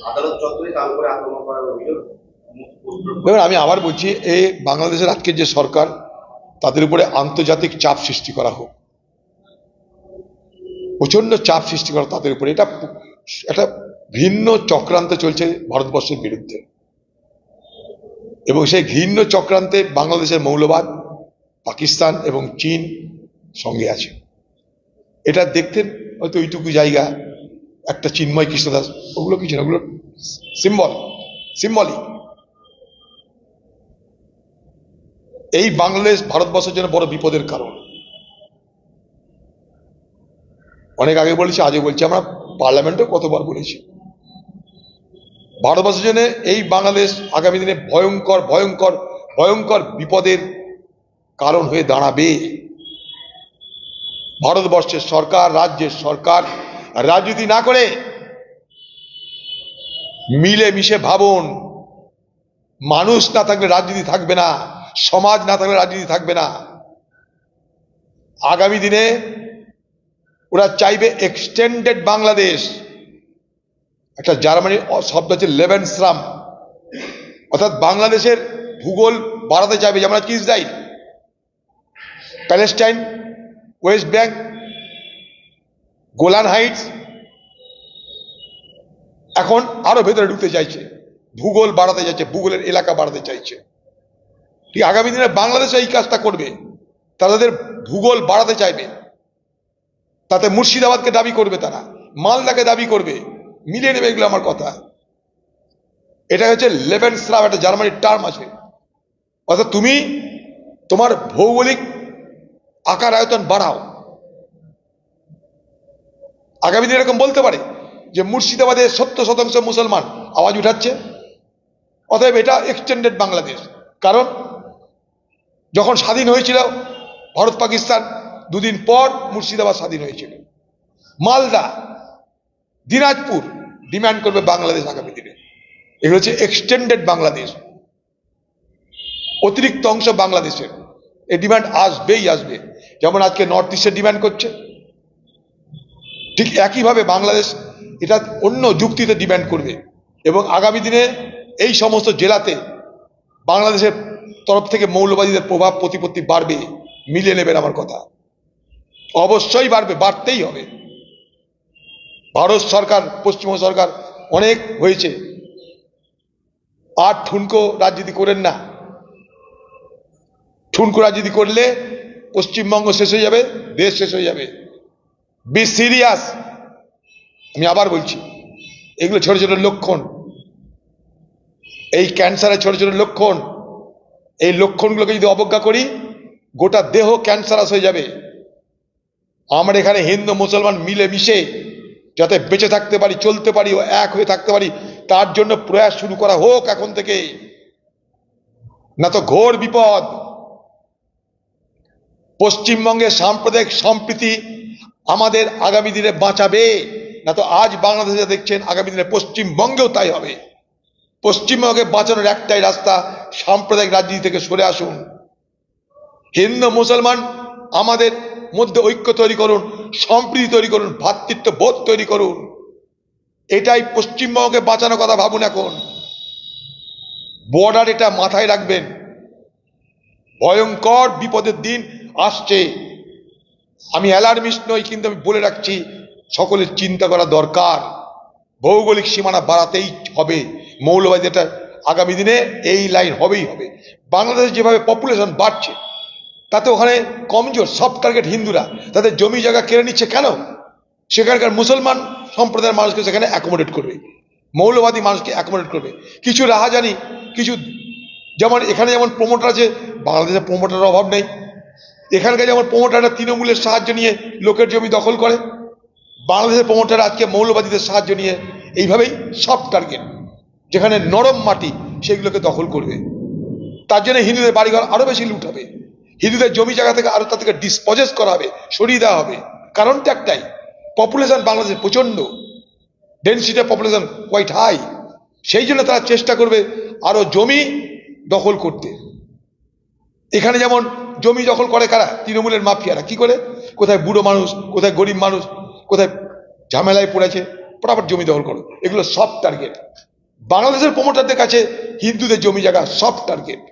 আদালত চত্বরে তার উপরে আক্রমণ করার অভিযোগ। দেখুন, আমি আবার বলছি, এই বাংলাদেশের আজকের যে সরকার, তাদের উপরে আন্তর্জাতিক চাপ সৃষ্টি করা হোক, প্রচন্ড চাপ সৃষ্টি করা তাদের উপরে। এটা একটা ভিন্ন চক্রান্ত চলছে ভারতবর্ষের বিরুদ্ধে, এবং সেই ঘৃণ্য চক্রান্তে বাংলাদেশের মৌলবাদ, পাকিস্তান এবং চীন সঙ্গে আছে। এটা দেখতে হয়তো ওইটুকু জায়গা, একটা চিন্ময় কৃষ্ণদাস, ওগুলো কিছু না, ওগুলো সিম্বলিক। এই বাংলাদেশ ভারতবর্ষের জন্য বড় বিপদের কারণ। অনেক আগে বলেছি, আজও বলছি, আমরা পার্লামেন্টেও কতবার বলেছি, ভারতবর্ষের জন্য এই বাংলাদেশ আগামী দিনে ভয়ঙ্কর ভয়ঙ্কর ভয়ঙ্কর বিপদের কারণ হয়ে দাঁড়াবে। ভারতবর্ষের সরকার, রাজ্যের সরকার রাজনীতি না করে মিলে মিশে ভাবুন। মানুষ না থাকলে রাজনীতি থাকবে না, সমাজ না থাকলে রাজনীতি থাকবে না। আগামী দিনে ওরা চাইবে এক্সটেন্ডেড বাংলাদেশ। একটা জার্মানির শব্দ হচ্ছে লেবেনশ্রাম, অর্থাৎ বাংলাদেশের ভূগোল বাড়াতে চাইবে, যেমন আজকে Israel, Palestine, West bank, Golan Heights, এখন আরো ভেতরে ঢুকতে চাইছে, ভূগোল বাড়াতে চাইছে, ভূগোলের এলাকা বাড়াতে চাইছে। ঠিক আগামী দিনে বাংলাদেশ এই কাজটা করবে, তাদের ভূগোল বাড়াতে চাইবে। তাতে মুর্শিদাবাদকে দাবি করবে, তারা মালদাকে দাবি করবে, মিলিয়ে নেবে। এগুলো আমার কথা। এটা হচ্ছে লেবেনশ্রাম, একটা জার্মানির টার্ম আছে। অর্থাৎ তুমি তোমার ভৌগোলিক আকার আয়তন বাড়াও। আগামী দিনে এরকম বলতে পারে যে মুর্শিদাবাদে 70% মুসলমান আওয়াজ উঠাচ্ছে, অতএব এটা এক্সটেন্ডেড বাংলাদেশ। কারণ যখন স্বাধীন হয়েছিল ভারত পাকিস্তান, দুদিন পর মুর্শিদাবাদ স্বাধীন হয়েছিল। মালদা, দিনাজপুর ডিমান্ড করবে বাংলাদেশ আগামী দিনে। এগুলো হচ্ছে এক্সটেন্ডেড বাংলাদেশ, অতিরিক্ত অংশ বাংলাদেশের। এই ডিমান্ড আসবেই আসবে। যেমন আজকে নর্থ ইস্টের ডিমান্ড করছে, ঠিক একইভাবে বাংলাদেশ এটা অন্য যুক্তিতে ডিমান্ড করবে। এবং আগামী দিনে এই সমস্ত জেলাতে বাংলাদেশের তরফ থেকে মৌলবাদীদের প্রভাব প্রতিপত্তি বাড়বে। মিলিয়ে নেবেন আমার কথা, অবশ্যই বাড়বে, বাড়তেই হবে। ভারত সরকার, পশ্চিমবঙ্গ সরকার অনেক হয়েছে, আর ঠুনকো রাজনীতি করেন না। ঠুনকো রাজনীতি করলে পশ্চিমবঙ্গ শেষ হয়ে যাবে, দেশ শেষ হয়ে যাবে। Be serious. আমি আবার বলছি, এগুলো ছোট ছোট লক্ষণ, এই ক্যান্সারের ছোট ছোট লক্ষণ। এই লক্ষণগুলোকে যদি অবজ্ঞা করি, গোটা দেহ ক্যান্সারাস হয়ে যাবে। আমরা এখানে হিন্দু মুসলমান মিলে মিশে যাতে বেঁচে থাকতে পারি, চলতে পারি, ও এক হয়ে থাকতে পারি, তার জন্য প্রয়াস শুরু করা হোক এখন থেকে, না তো ঘোর বিপদ। পশ্চিমবঙ্গের সাম্প্রদায়িক সম্প্রীতি আমাদের আগামী দিনে বাঁচাবে, না তো আজ বাংলাদেশে দেখছেন, আগামী দিনে পশ্চিমবঙ্গেও তাই হবে। পশ্চিমবঙ্গে বাঁচানোর একটাই রাস্তা, সাম্প্রদায়িক রাজনীতি থেকে সরে আসুন। হিন্দু মুসলমান আমাদের মধ্যে ঐক্য তৈরি করুন, সম্প্রীতি তৈরি করুন, ভ্রাতৃত্ব বোধ তৈরি করুন। এটাই পশ্চিমবঙ্গকে বাঁচানোর কথা ভাবুন। এখন বর্ডার, এটা মাথায় রাখবেন, ভয়ঙ্কর বিপদের দিন আসছে। আমি অ্যালার্মিস্ট নই, কিন্তু আমি বলে রাখছি, সকলের চিন্তা করা দরকার। ভৌগোলিক সীমানা বাড়াতেই হবে। মৌলবাদী এটা আগামী দিনে এই লাইন হবেই হবে। বাংলাদেশ যেভাবে পপুলেশন বাড়ছে, তাতে ওখানে কমজোর সব টার্গেট হিন্দুরা, তাদের জমি জায়গা কেড়ে নিচ্ছে কেন? সেখানকার মুসলমান সম্প্রদায়ের মানুষকে সেখানে অ্যাকোমোডেট করবে, মৌলবাদী মানুষকে অ্যাকোমোডেট করবে। কিছু রাহাজানি, কিছু, যেমন এখানে যেমন প্রমোটার আছে, বাংলাদেশে প্রমোটারের অভাব নেই। এখানকার যেমন প্রমোটাররা তৃণমূলের সাহায্য নিয়ে লোকের জমি দখল করে, বাংলাদেশের প্রমোটার আজকে মৌলবাদীদের সাহায্য নিয়ে এইভাবেই সব টার্গেট, যেখানে নরম মাটি সেগুলোকে দখল করবে। তার জন্য হিন্দুদের বাড়িঘর আরো বেশি লুট হবে, হিন্দুদের জমি জায়গা থেকে আরো তার থেকে ডিসপজেস করা হবে, সরিয়ে দেওয়া হবে। কারণটা একটাই, পপুলেশন বাংলাদেশে প্রচন্ড, ডেন্সিটি পপুলেশন কোয়াইট হাই। সেই জন্য তারা চেষ্টা করবে আরো জমি দখল করতে। এখানে যেমন জমি দখল করে কারা? তৃণমূলের মাফিয়ারা। কি করে? কোথায় বুড়ো মানুষ, কোথায় গরিব মানুষ, কোথায় ঝামেলায় পড়েছে, ফটাফট জমি দখল করো, এগুলো সব টার্গেট। বাংলাদেশের প্রমোটারদের কাছে হিন্দুদের জমি জায়গা সব টার্গেট।